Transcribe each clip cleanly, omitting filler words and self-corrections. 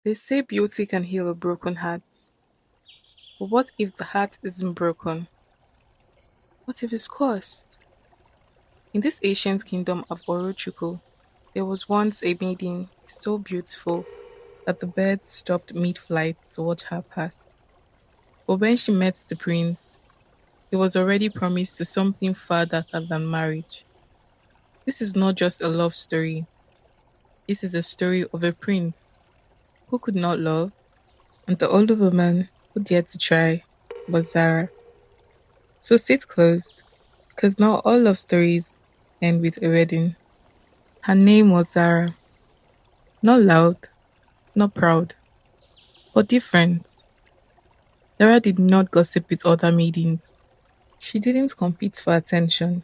They say beauty can heal a broken heart. But what if the heart isn't broken? What if it's cursed? In this ancient kingdom of Orochukwu, there was once a maiden so beautiful that the birds stopped mid-flight to watch her pass. But when she met the prince, he was already promised to something far darker than marriage. This is not just a love story, this is a story of a prince who could not love, and the older woman who dared to try was Zara. So sit close, because not all love stories end with a wedding. Her name was Zara. Not loud, not proud, but different. Zara did not gossip with other maidens. She didn't compete for attention.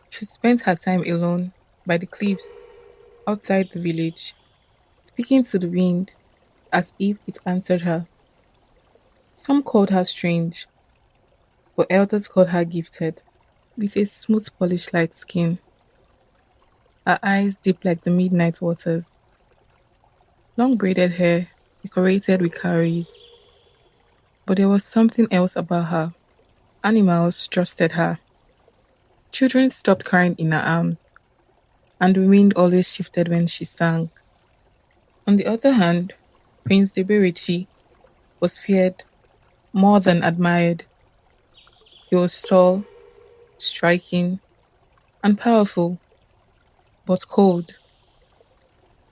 She spent her time alone by the cliffs outside the village, speaking to the wind as if it answered her. Some called her strange, but elders called her gifted. With a smooth, polished light skin, her eyes deep like the midnight waters, long braided hair decorated with cowries. But there was something else about her. Animals trusted her. Children stopped crying in her arms, and the wind always shifted when she sang. On the other hand, Prince Deberici was feared more than admired. He was tall, striking, and powerful, but cold.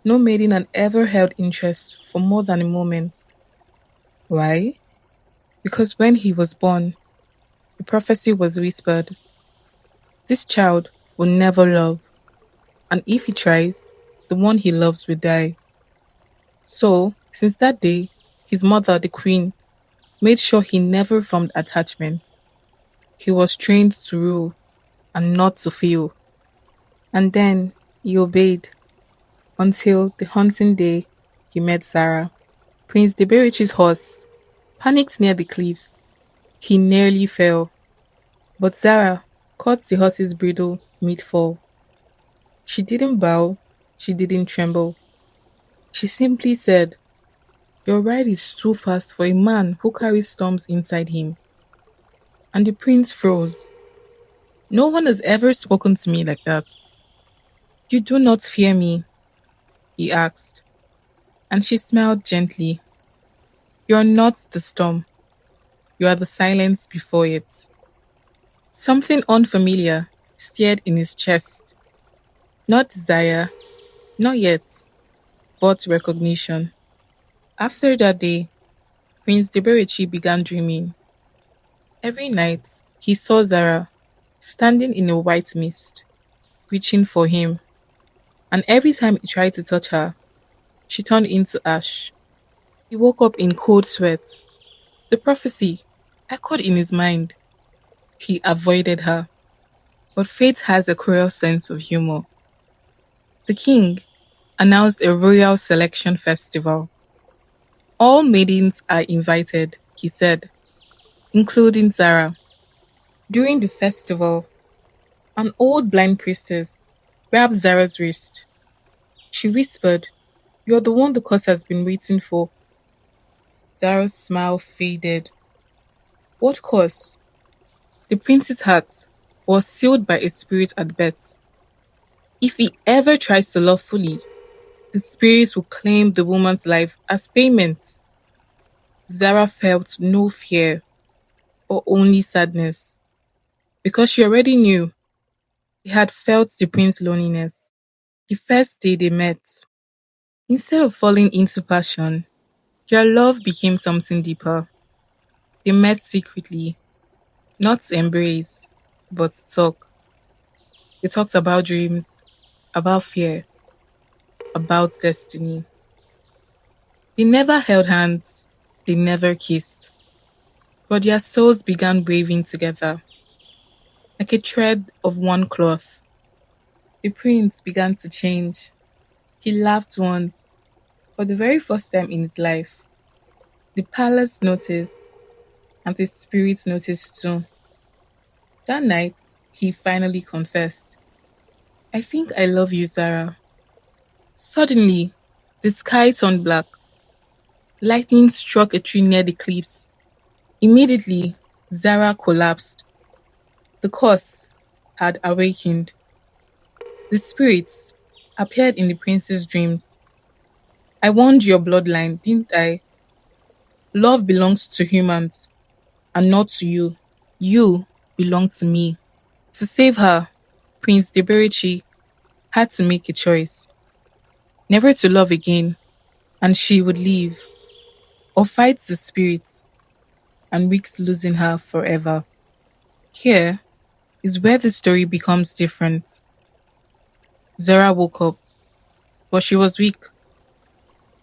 No maiden had ever held interest for more than a moment. Why? Because when he was born, the prophecy was whispered: this child will never love, and if he tries, the one he loves will die. So, since that day, his mother, the queen, made sure he never formed attachments. He was trained to rule and not to feel. And then he obeyed until the hunting day he met Zara. Prince Deberici's horse panicked near the cliffs. He nearly fell, but Zara caught the horse's bridle mid-fall. She didn't bow, she didn't tremble. She simply said, your ride is too fast for a man who carries storms inside him. And the prince froze. No one has ever spoken to me like that. You do not fear me, he asked, and she smiled gently. You are not the storm. You are the silence before it. Something unfamiliar stirred in his chest. Not desire, not yet, but recognition. After that day, Prince Deberici began dreaming. Every night, he saw Zara standing in a white mist, reaching for him, and every time he tried to touch her, she turned into ash. He woke up in cold sweat. The prophecy echoed in his mind. He avoided her. But fate has a cruel sense of humor. The king announced a royal selection festival. All maidens are invited, he said, including Zara. During the festival, an old blind priestess grabbed Zara's wrist. She whispered, you're the one the curse has been waiting for. Zara's smile faded. What curse? The prince's heart was sealed by a spirit at birth. If he ever tries to love fully, the spirit will claim the woman's life as payment. Zara felt no fear, or only sadness, because she already knew he had felt the prince's loneliness. The first day they met, instead of falling into passion, their love became something deeper. They met secretly, not to embrace, but to talk. They talked about dreams, about fear, about destiny. They never held hands, they never kissed, but their souls began waving together, like a thread of one cloth. The prince began to change. He laughed once, for the very first time in his life. The palace noticed, and the spirit noticed too. That night, he finally confessed, I think I love you, Zara. Suddenly, the sky turned black. Lightning struck a tree near the cliffs. Immediately, Zara collapsed. The curse had awakened. The spirits appeared in the prince's dreams. I warned your bloodline, didn't I? Love belongs to humans and not to you. You belong to me. To save her, Prince Deberici had to make a choice. Never to love again, and she would leave, or fight the spirits and risk losing her forever. Here is where the story becomes different. Zara woke up, but she was weak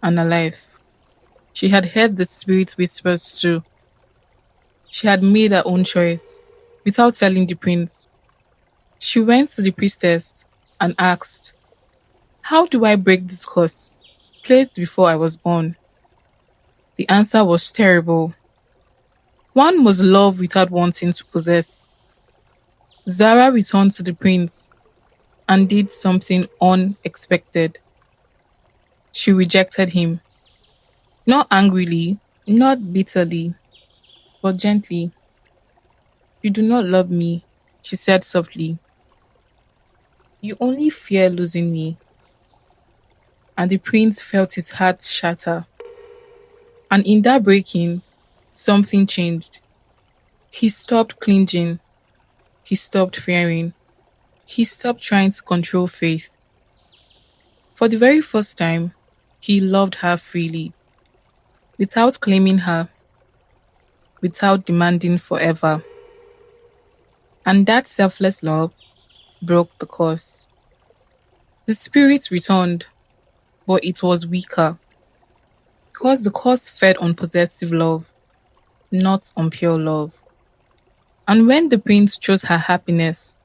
and alive. She had heard the spirit whispers too. She had made her own choice without telling the prince. She went to the priestess and asked, "How do I break this curse placed before I was born?" The answer was terrible. One must love without wanting to possess. Zara returned to the prince and did something unexpected. She rejected him, not angrily, not bitterly, but gently. "You do not love me," she said softly. "You only fear losing me." And the prince felt his heart shatter. And in that breaking, something changed. He stopped clinging. He stopped fearing. He stopped trying to control faith. For the very first time, he loved her freely, without claiming her, without demanding forever. And that selfless love broke the curse. The spirit returned, but it was weaker, because the curse fed on possessive love, not on pure love. And when the prince chose her happiness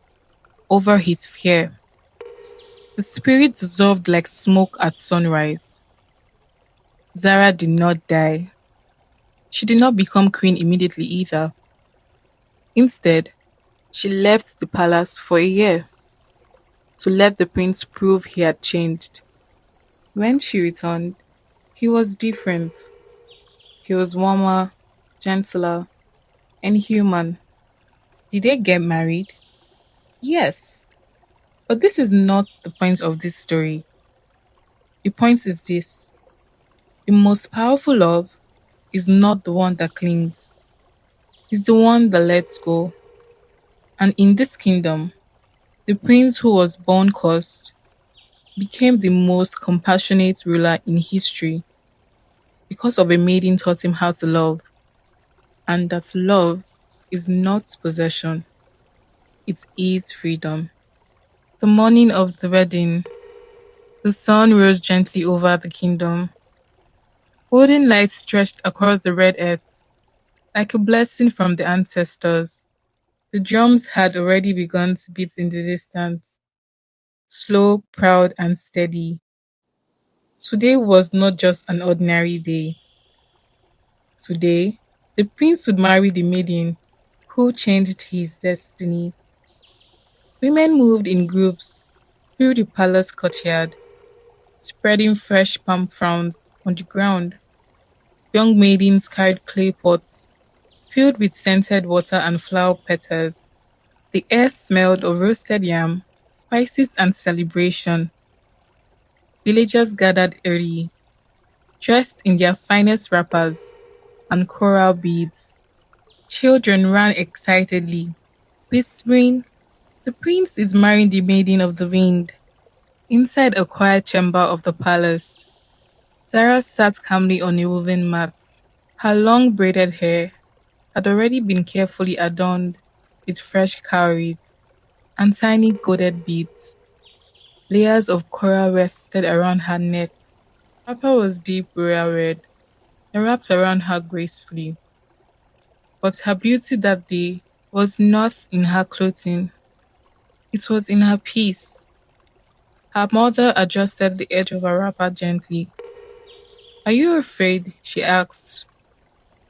over his fear, the spirit dissolved like smoke at sunrise. Zara did not die. She did not become queen immediately either. Instead, she left the palace for a year to let the prince prove he had changed. When she returned, he was different. He was warmer, gentler, and human. Did they get married? Yes. But this is not the point of this story. The point is this: the most powerful love is not the one that clings, it's the one that lets go. And in this kingdom, the prince who was born cursed became the most compassionate ruler in history because of a maiden taught him how to love, and that love is not possession, it is freedom. The morning of the wedding, the sun rose gently over the kingdom. Golden light stretched across the red earth, like a blessing from the ancestors. The drums had already begun to beat in the distance, slow, proud, and steady. Today was not just an ordinary day. Today, the prince would marry the maiden who changed his destiny. Women moved in groups through the palace courtyard, spreading fresh palm fronds on the ground. Young maidens carried clay pots filled with scented water and flower petals. The air smelled of roasted yam, spices, and celebration. Villagers gathered early, dressed in their finest wrappers and coral beads. Children ran excitedly, whispering, "The prince is marrying the maiden of the wind." Inside a quiet chamber of the palace, Zara sat calmly on a woven mat. Her long braided hair had already been carefully adorned with fresh cowries and tiny golden beads. Layers of coral rested around her neck. Her wrapper was deep royal red and wrapped around her gracefully. But her beauty that day was not in her clothing, it was in her peace. Her mother adjusted the edge of her wrapper gently. "Are you afraid?" she asked.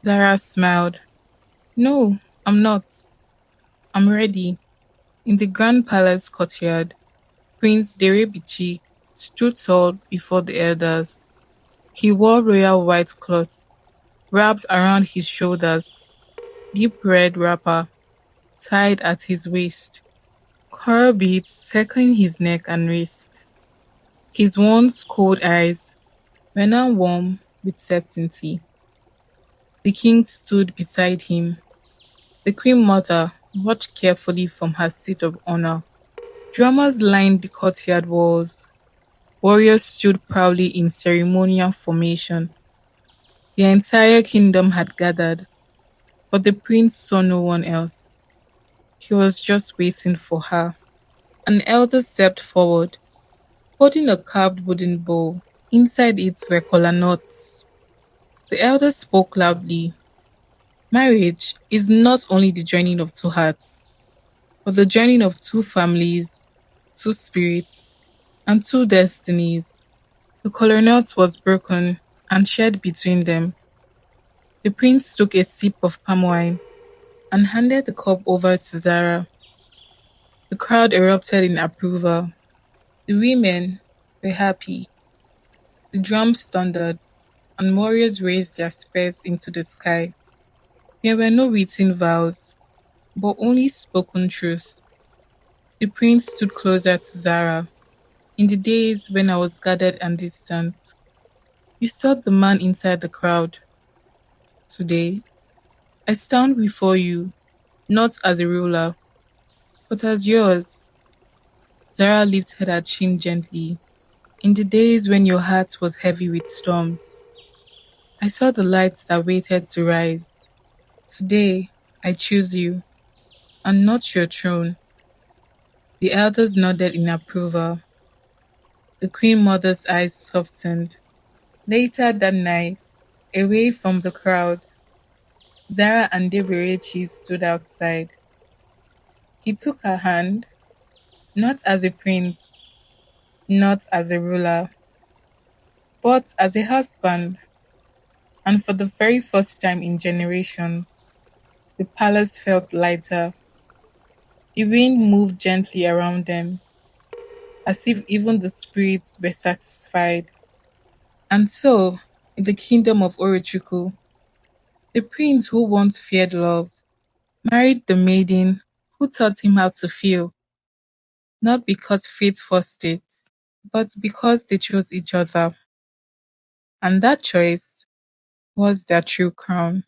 Zara smiled. "No, I'm not. I'm ready." In the grand palace courtyard, Prince Derebichi stood tall before the elders. He wore royal white cloth wrapped around his shoulders, deep red wrapper tied at his waist, coral beads circling his neck and wrist. His once cold eyes were now warm with certainty. The king stood beside him. The queen mother watched carefully from her seat of honor. Drummers lined the courtyard walls. Warriors stood proudly in ceremonial formation. The entire kingdom had gathered, but the prince saw no one else. He was just waiting for her. An elder stepped forward, holding a carved wooden bowl. Inside it were kola nuts. The elder spoke loudly. Marriage is not only the joining of two hearts, but the joining of two families, two spirits, and two destinies. The kola nut was broken and shared between them. The prince took a sip of palm wine and handed the cup over to Zara. The crowd erupted in approval. The women were happy. The drums thundered, and warriors raised their spears into the sky. There were no written vows, but only spoken truth. The prince stood closer to Zara. In the days when I was guarded and distant, you sought the man inside the crowd. Today, I stand before you, not as a ruler, but as yours. Zara lifted her chin gently. In the days when your heart was heavy with storms, I saw the lights that waited to rise. Today, I choose you, and not your throne. The elders nodded in approval. The queen mother's eyes softened. Later that night, away from the crowd, Zara and Deberechi stood outside. He took her hand, not as a prince, not as a ruler, but as a husband. And for the very first time in generations, the palace felt lighter. The wind moved gently around them, as if even the spirits were satisfied. And so, in the kingdom of Orochukwu, the prince who once feared love married the maiden who taught him how to feel, not because fate forced it, but because they chose each other. And that choice was their true crown.